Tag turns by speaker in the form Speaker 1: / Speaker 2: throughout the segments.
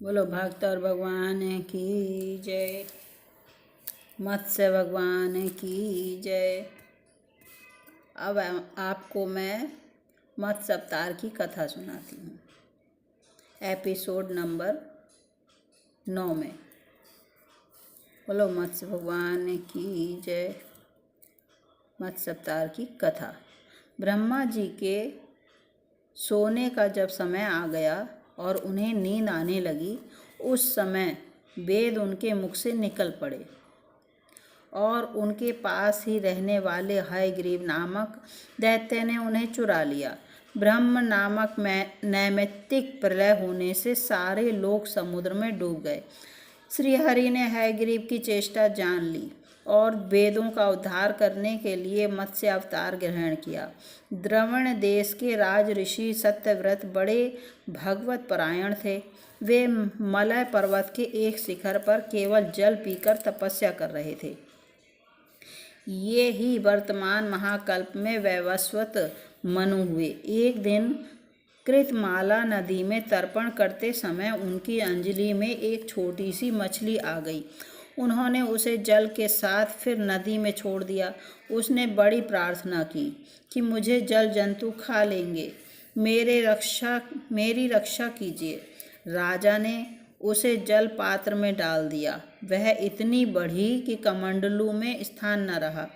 Speaker 1: बोलो भक्त और भगवान की जय। मत्स्य भगवान की जय। अब आपको मैं मत्स्य अवतार की कथा सुनाती हूँ। एपिसोड नंबर 9 में। बोलो मत्स्य भगवान की जय। मत्स्य अवतार की कथा। ब्रह्मा जी के सोने का जब समय आ गया और उन्हें नींद आने लगी, उस समय वेद उनके मुख से निकल पड़े और उनके पास ही रहने वाले हयग्रीव नामक दैत्य ने उन्हें चुरा लिया। ब्रह्म नामक नैमित्तिक प्रलय होने से सारे लोग समुद्र में डूब गए। श्री हरि ने हयग्रीव की चेष्टा जान ली और वेदों का उद्धार करने के लिए मत्स्य अवतार ग्रहण किया। द्रवण देश के राज ऋषि सत्यव्रत बड़े भगवत परायण थे। वे मलय पर्वत के एक शिखर पर केवल जल पीकर तपस्या कर रहे थे। ये ही वर्तमान महाकल्प में वैवस्वत मनु हुए। एक दिन कृतमाला नदी में तर्पण करते समय उनकी अंजलि में एक छोटी सी मछली आ गई। उन्होंने उसे जल के साथ फिर नदी में छोड़ दिया। उसने बड़ी प्रार्थना की कि मुझे जल जंतु खा लेंगे, मेरी रक्षा कीजिए। राजा ने उसे जल पात्र में डाल दिया। वह इतनी बढ़ी कि कमंडलू में स्थान न रहा।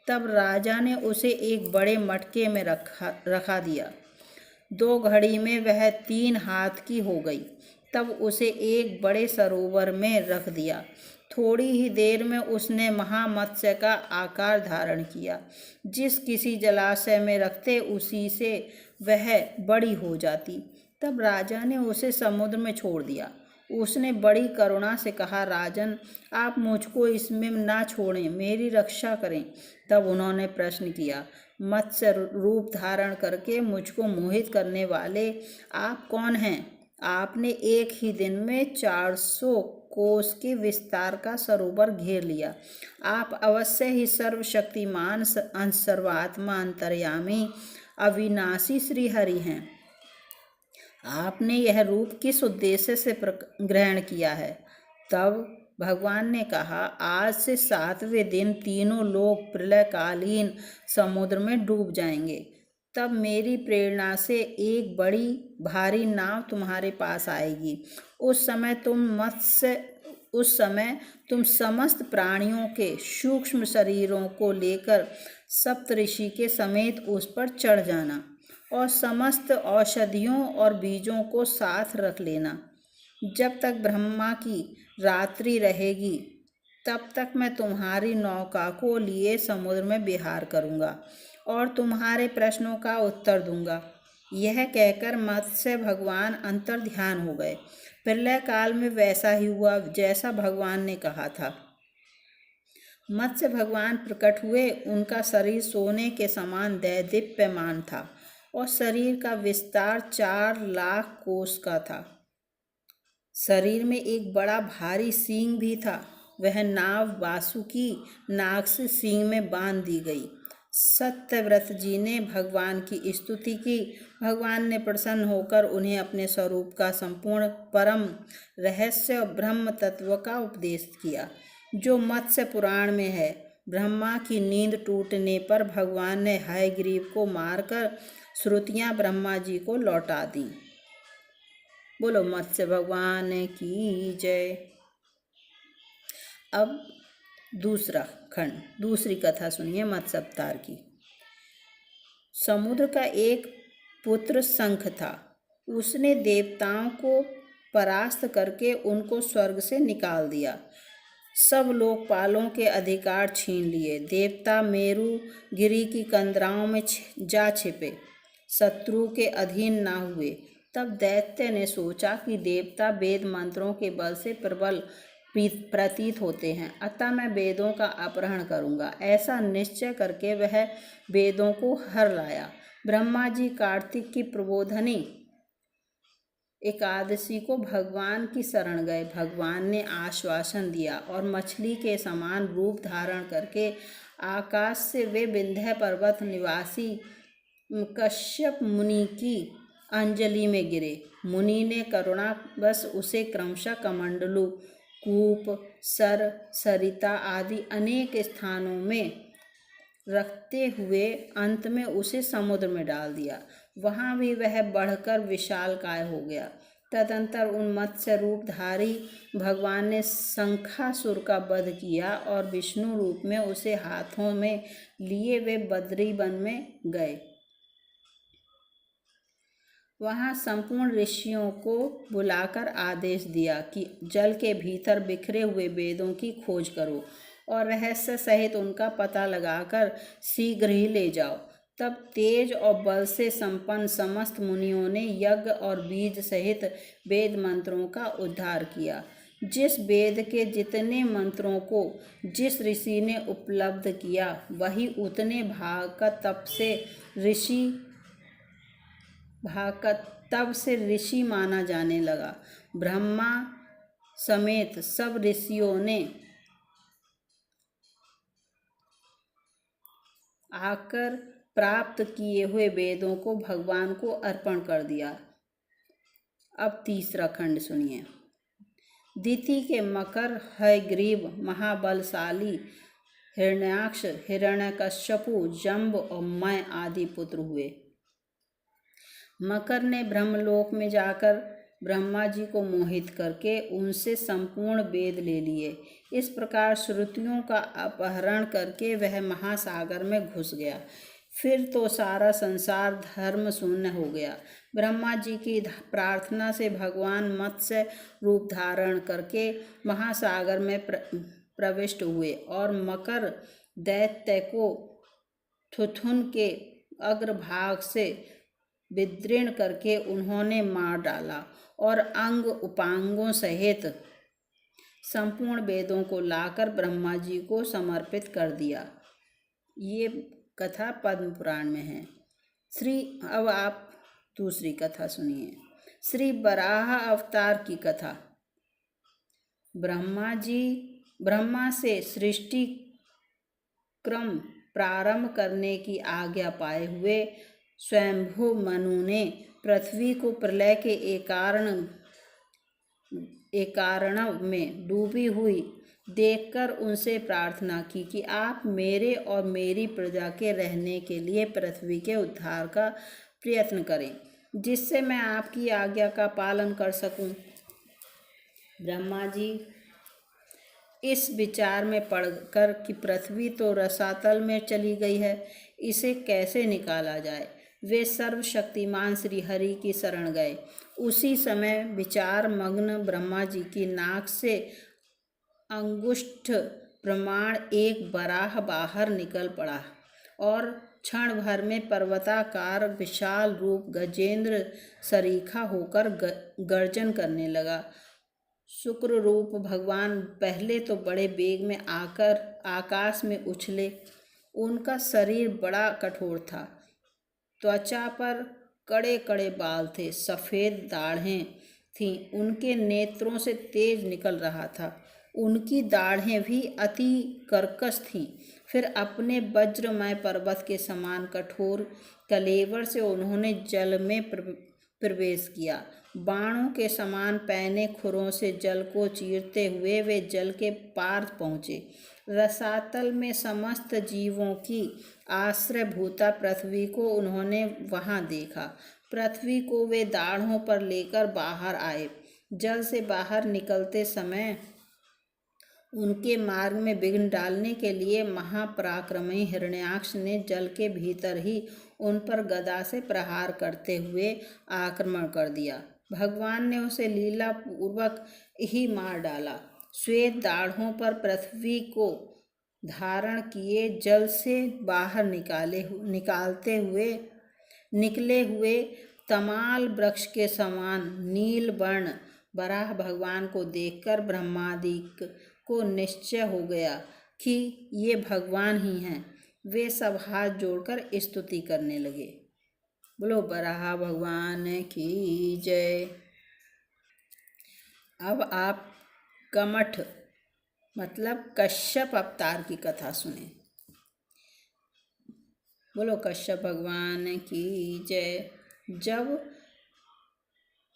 Speaker 1: तब राजा ने उसे एक बड़े मटके में रखा दिया। 2 घड़ी में वह 3 हाथ की हो गई। तब उसे एक बड़े सरोवर में रख दिया। थोड़ी ही देर में उसने महामत्स्य का आकार धारण किया। जिस किसी जलाशय में रखते उसी से वह बड़ी हो जाती। तब राजा ने उसे समुद्र में छोड़ दिया। उसने बड़ी करुणा से कहा, राजन, आप मुझको इसमें ना छोड़ें, मेरी रक्षा करें। तब उन्होंने प्रश्न किया, मत्स्य रूप धारण करके मुझको मोहित करने वाले आप कौन हैं? आपने एक ही दिन में 400 कोस के विस्तार का सरोवर घेर लिया। आप अवश्य ही सर्वशक्तिमान, सर्वात्मा, अंतर्यामी, अविनाशी श्री हरि हैं। आपने यह रूप किस उद्देश्य से ग्रहण किया है? तब भगवान ने कहा, आज से 7वें दिन तीनों लोग प्रलयकालीन समुद्र में डूब जाएंगे। तब मेरी प्रेरणा से एक बड़ी भारी नाव तुम्हारे पास आएगी। उस समय तुम समस्त प्राणियों के सूक्ष्म शरीरों को लेकर सप्तऋषि के समेत उस पर चढ़ जाना और समस्त औषधियों और बीजों को साथ रख लेना। जब तक ब्रह्मा की रात्रि रहेगी तब तक मैं तुम्हारी नौका को लिए समुद्र में विहार करूँगा और तुम्हारे प्रश्नों का उत्तर दूंगा। यह कहकर मत्स्य भगवान अंतर्ध्यान हो गए। प्रलय काल में वैसा ही हुआ जैसा भगवान ने कहा था। मत्स्य भगवान प्रकट हुए। उनका शरीर सोने के समान दैदीप्यमान था और शरीर का विस्तार 4 लाख कोस का था। शरीर में एक बड़ा भारी सींग भी था। वह नाव वासुकी नाग से सींग में बांध दी गई। सत्यव्रत जी ने भगवान की स्तुति की। भगवान ने प्रसन्न होकर उन्हें अपने स्वरूप का संपूर्ण परम रहस्य ब्रह्म तत्व का उपदेश किया, जो मत्स्य पुराण में है। ब्रह्मा की नींद टूटने पर भगवान ने हयग्रीव को मारकर श्रुतियाँ ब्रह्मा जी को लौटा दी। बोलो मत्स्य भगवान की जय। अब दूसरा खंड, दूसरी कथा सुनिए मत्स्य अवतार की। समुद्र का एक पुत्र शंख था। उसने देवताओं को परास्त करके उनको स्वर्ग से निकाल दिया। सब लोकपालों के अधिकार छीन लिए। देवता मेरु गिरी की कंदराओं में जा छिपे, शत्रु के अधीन ना हुए। तब दैत्य ने सोचा कि देवता वेद मंत्रों के बल से प्रबल प्रतीत होते हैं, अतः मैं वेदों का अपहरण करूंगा। ऐसा निश्चय करके वह वेदों को हर लाया। ब्रह्मा जी कार्तिक की प्रबोधनी एकादशी को भगवान की शरण गए। भगवान ने आश्वासन दिया और मछली के समान रूप धारण करके आकाश से वे विंध्य पर्वत निवासी कश्यप मुनि की अंजलि में गिरे। मुनि ने करुणावश उसे क्रमशः कमंडलू, कूप, सर, सरिता आदि अनेक स्थानों में रखते हुए अंत में उसे समुद्र में डाल दिया। वहाँ भी वह बढ़कर विशालकाय हो गया। तदंतर उन मत्स्य रूपधारी भगवान ने शंखासुर का वध किया और विष्णु रूप में उसे हाथों में लिए वे बद्री वन में गए। वहाँ संपूर्ण ऋषियों को बुलाकर आदेश दिया कि जल के भीतर बिखरे हुए वेदों की खोज करो और रहस्य सहित उनका पता लगाकर शीघ्र ही ले जाओ। तब तेज और बल से संपन्न समस्त मुनियों ने यज्ञ और बीज सहित वेद मंत्रों का उद्धार किया। जिस वेद के जितने मंत्रों को जिस ऋषि ने उपलब्ध किया, वही उतने भाग का तब से ऋषि माना जाने लगा। ब्रह्मा समेत सब ऋषियों ने आकर प्राप्त किए हुए वेदों को भगवान को अर्पण कर दिया। अब तीसरा खंड सुनिए। दिति के मकर, हयग्रीव, महाबलशाली हिरण्याक्ष, हिरण्यकश्यपु, जम्ब और मय आदि पुत्र हुए। मकर ने ब्रह्मलोक में जाकर ब्रह्मा जी को मोहित करके उनसे संपूर्ण वेद ले लिए। इस प्रकार श्रुतियों का अपहरण करके वह महासागर में घुस गया। फिर तो सारा संसार धर्म शून्य हो गया। ब्रह्मा जी की प्रार्थना से भगवान मत्स्य रूप धारण करके महासागर में प्रविष्ट हुए और मकर दैत्य को थुथुन के अग्रभाग से विदीर्ण करके उन्होंने मार डाला और अंग उपांगों सहित संपूर्ण वेदों को लाकर ब्रह्मा जी को समर्पित कर दिया। ये कथा पद्म पुराण में है। अब आप दूसरी कथा सुनिए। श्री वराह अवतार की कथा। ब्रह्मा से सृष्टि क्रम प्रारंभ करने की आज्ञा पाए हुए स्वयंभू मनु ने पृथ्वी को प्रलय के एकारणव में डूबी हुई देखकर उनसे प्रार्थना की कि आप मेरे और मेरी प्रजा के रहने के लिए पृथ्वी के उद्धार का प्रयत्न करें, जिससे मैं आपकी आज्ञा का पालन कर सकूं। ब्रह्मा जी इस विचार में पड़कर कि पृथ्वी तो रसातल में चली गई है, इसे कैसे निकाला जाए, वे सर्वशक्तिमान श्री हरि की शरण गए। उसी समय विचार मग्न ब्रह्मा जी की नाक से अंगुष्ठ प्रमाण एक वराह बाहर निकल पड़ा और क्षण भर में पर्वताकार विशाल रूप गजेंद्र सरीखा होकर गर्जन करने लगा। शुक्र रूप भगवान पहले तो बड़े वेग में आकर आकाश में उछले। उनका शरीर बड़ा कठोर था, त्वचा पर कड़े कड़े बाल थे, सफ़ेद दाढ़ें थीं, उनके नेत्रों से तेज निकल रहा था, उनकी दाढ़ें भी अति कर्कश थीं। फिर अपने वज्रमय पर्वत के समान कठोर कलेवर से उन्होंने जल में प्रवेश किया। बाणों के समान पैने खुरों से जल को चीरते हुए वे जल के पार पहुँचे। रसातल में समस्त जीवों की आश्रयभूता पृथ्वी को उन्होंने वहां देखा। पृथ्वी को वे दाढ़ों पर लेकर बाहर आए। जल से बाहर निकलते समय उनके मार्ग में विघ्न डालने के लिए महापराक्रमी हिरण्याक्ष ने जल के भीतर ही उन पर गदा से प्रहार करते हुए आक्रमण कर दिया। भगवान ने उसे लीला पूर्वक ही मार डाला। श्वेत दाढ़ों पर पृथ्वी को धारण किए जल से बाहर निकले हुए तमाल वृक्ष के समान नील वर्ण वराह भगवान को देखकर ब्रह्मादिक को निश्चय हो गया कि ये भगवान ही हैं। वे सब हाथ जोड़कर स्तुति करने लगे। बोलो वराह भगवान की जय। अब आप कमठ मतलब कश्यप अवतार की कथा सुने। बोलो कश्यप भगवान की जय। जब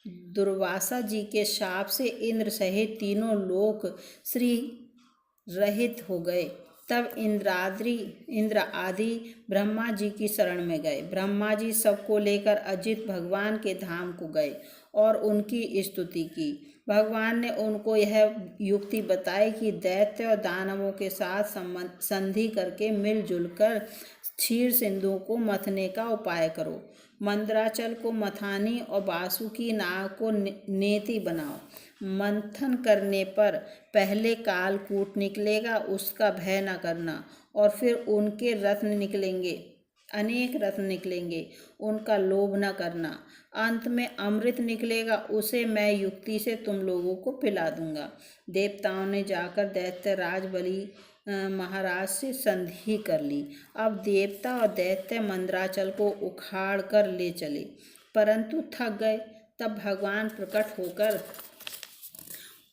Speaker 1: दुर्वासा जी के शाप से इंद्र सहित तीनों लोक श्री रहित हो गए। तब इंद्र आदि ब्रह्मा जी की शरण में गए। ब्रह्मा जी सबको लेकर अजित भगवान के धाम को गए और उनकी स्तुति की। भगवान ने उनको यह युक्ति बताई कि दैत्य और दानवों के साथ संधि करके मिलजुल कर क्षीर सिंधु को मथने का उपाय करो। मंदराचल को मथानी और वासुकी नाग को नेति बनाओ। मंथन करने पर पहले कालकूट निकलेगा, उसका भय न करना। और फिर उनके रत्न निकलेंगे, अनेक रत्न निकलेंगे, उनका लोभ न करना। अंत में अमृत निकलेगा, उसे मैं युक्ति से तुम लोगों को पिला दूंगा। देवताओं ने जाकर दैत्यराज बलि महाराज से संधि कर ली। अब देवता और दैत्य मंदराचल को उखाड़ कर ले चले, परंतु थक गए। तब भगवान प्रकट होकर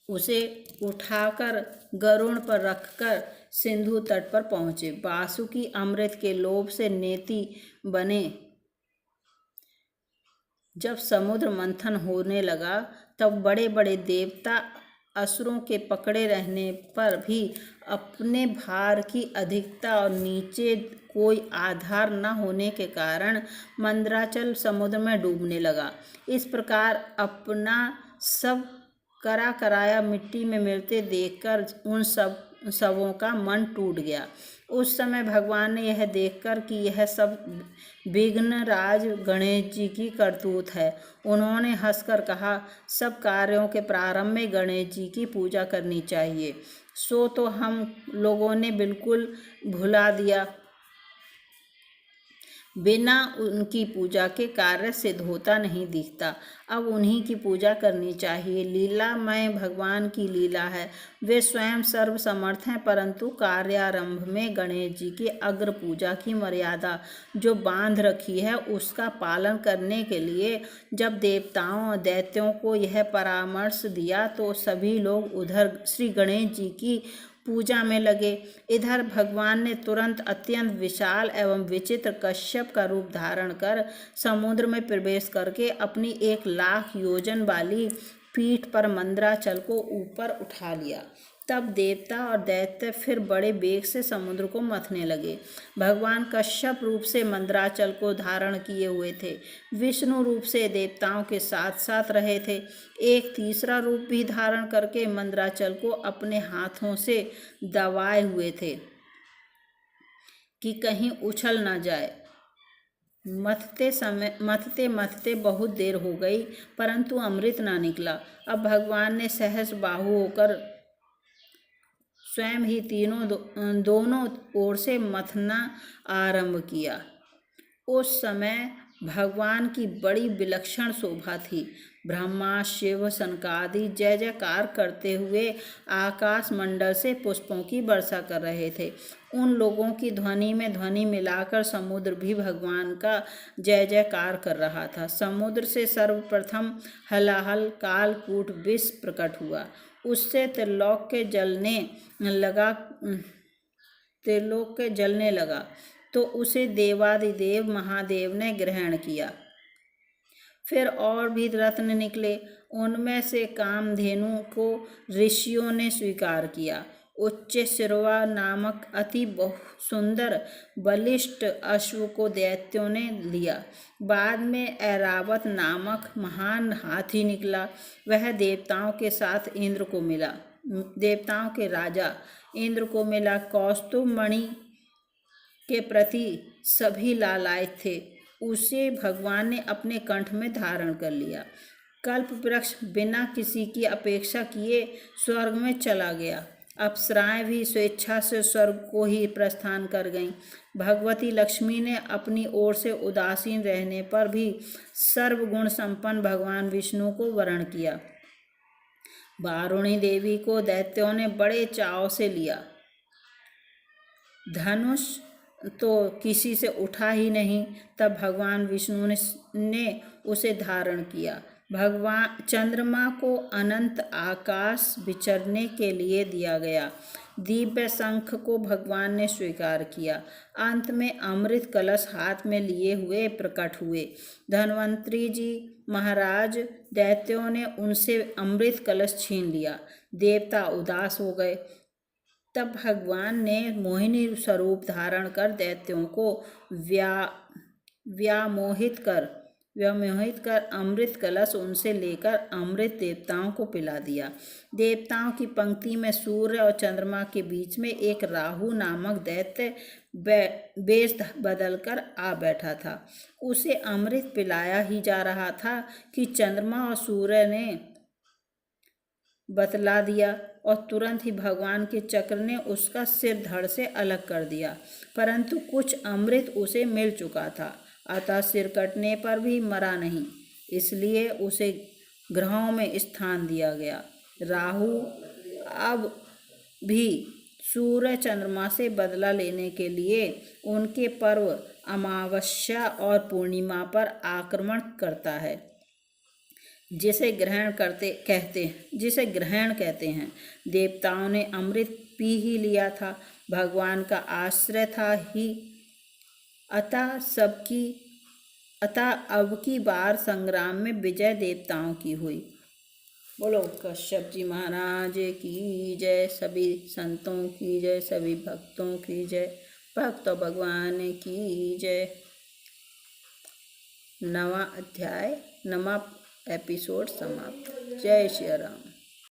Speaker 1: उसे उठाकर गरुड़ पर रखकर सिंधु तट पर पहुँचे। वासुकी अमृत के लोभ से नेति बने। जब समुद्र मंथन होने लगा तब बड़े बड़े देवता असुरों के पकड़े रहने पर भी अपने भार की अधिकता और नीचे कोई आधार न होने के कारण मंदराचल समुद्र में डूबने लगा। इस प्रकार अपना सब करा कराया मिट्टी में मिलते देखकर उन सबों का मन टूट गया। उस समय भगवान ने यह देखकर कि यह सब विघ्नराज गणेश जी की करतूत है, उन्होंने हंसकर कहा, सब कार्यों के प्रारंभ में गणेश जी की पूजा करनी चाहिए। सो तो हम लोगों ने बिल्कुल भुला दिया। बिना उनकी पूजा के कार्य सिद्ध होता नहीं दिखता। अब उन्हीं की पूजा करनी चाहिए। लीलामय भगवान की लीला है, वे स्वयं सर्व समर्थ हैं, परंतु कार्यारंभ में गणेश जी की अग्र पूजा की मर्यादा जो बांध रखी है, उसका पालन करने के लिए जब देवताओं और दैत्यों को यह परामर्श दिया तो सभी लोग उधर श्री गणेश जी की पूजा में लगे। इधर भगवान ने तुरंत अत्यंत विशाल एवं विचित्र कश्यप का रूप धारण कर समुद्र में प्रवेश करके अपनी 1,00,000 योजन वाली पीठ पर मंदराचल को ऊपर उठा लिया। तब देवता और दैत्य फिर बड़े वेग से समुद्र को मथने लगे। भगवान कश्यप रूप से मंदराचल को धारण किए हुए थे, विष्णु रूप से देवताओं के साथ साथ रहे थे। एक तीसरा रूप भी धारण करके मंदराचल को अपने हाथों से दबाए हुए थे कि कहीं उछल न जाए। मथते मथते बहुत देर हो गई, परंतु अमृत ना निकला। अब भगवान ने सहस बाहु होकर स्वयं ही दोनों ओर से मथना आरंभ किया। उस समय भगवान की बड़ी विलक्षण शोभा थी। ब्रह्मा शिव सनकादि जय जयकार करते हुए आकाश मंडल से पुष्पों की वर्षा कर रहे थे। उन लोगों की ध्वनि में ध्वनि मिलाकर समुद्र भी भगवान का जय जयकार कर रहा था। समुद्र से सर्वप्रथम हलाहल कालकूट विष प्रकट हुआ, उससे त्रिलोक के जलने लगा तो उसे देवादिदेव महादेव ने ग्रहण किया। फिर और भी रत्न निकले, उनमें से कामधेनु को ऋषियों ने स्वीकार किया। उच्च शिरवा नामक अति सुंदर बलिष्ठ अश्व को दैत्यों ने लिया। बाद में ऐरावत नामक महान हाथी निकला, वह देवताओं के साथ इंद्र को मिला। देवताओं के राजा इंद्र को मिला। कौस्तुभ मणि के प्रति सभी लालायित थे, उसे भगवान ने अपने कंठ में धारण कर लिया। कल्प वृक्ष बिना किसी की अपेक्षा किए स्वर्ग में चला गया। अप्सराएं भी स्वेच्छा से स्वर्ग को ही प्रस्थान कर गईं। भगवती लक्ष्मी ने अपनी ओर से उदासीन रहने पर भी सर्वगुण संपन्न भगवान विष्णु को वरण किया। वारुणी देवी को दैत्यों ने बड़े चाव से लिया। धनुष तो किसी से उठा ही नहीं। तब भगवान विष्णु ने उसे धारण किया। भगवान चंद्रमा को अनंत आकाश विचरने के लिए दिया गया। दिव्य शंख को भगवान ने स्वीकार किया। अंत में अमृत कलश हाथ में लिए हुए प्रकट हुए। धन्वंतरी जी महाराज दैत्यों ने उनसे अमृत कलश छीन लिया। देवता उदास हो गए। तब भगवान ने मोहिनी स्वरूप धारण कर दैत्यों को व्यामोहित कर अमृत कलश उनसे लेकर अमृत देवताओं को पिला दिया। देवताओं की पंक्ति में सूर्य और चंद्रमा के बीच में एक राहु नामक दैत्य वेश बदलकर आ बैठा था। उसे अमृत पिलाया ही जा रहा था कि चंद्रमा और सूर्य ने बतला दिया और तुरंत ही भगवान के चक्र ने उसका सिर धड़ से अलग कर दिया। परंतु कुछ अमृत उसे मिल चुका था, अतः सिर कटने पर भी मरा नहीं, इसलिए उसे ग्रहों में स्थान दिया गया। राहु अब भी सूर्य चंद्रमा से बदला लेने के लिए उनके पर्व अमावस्या और पूर्णिमा पर आक्रमण करता है, जिसे ग्रहण कहते हैं। देवताओं ने अमृत पी ही लिया था, भगवान का आश्रय था ही, अतः अब की बार संग्राम में विजय देवताओं की हुई। बोलो कश्यप जी महाराज की जय, सभी संतों की जय, सभी भक्तों की जय, भक्त भगवान की जय। 9वां अध्याय 9वां एपिसोड समाप्त। जय श्री राम।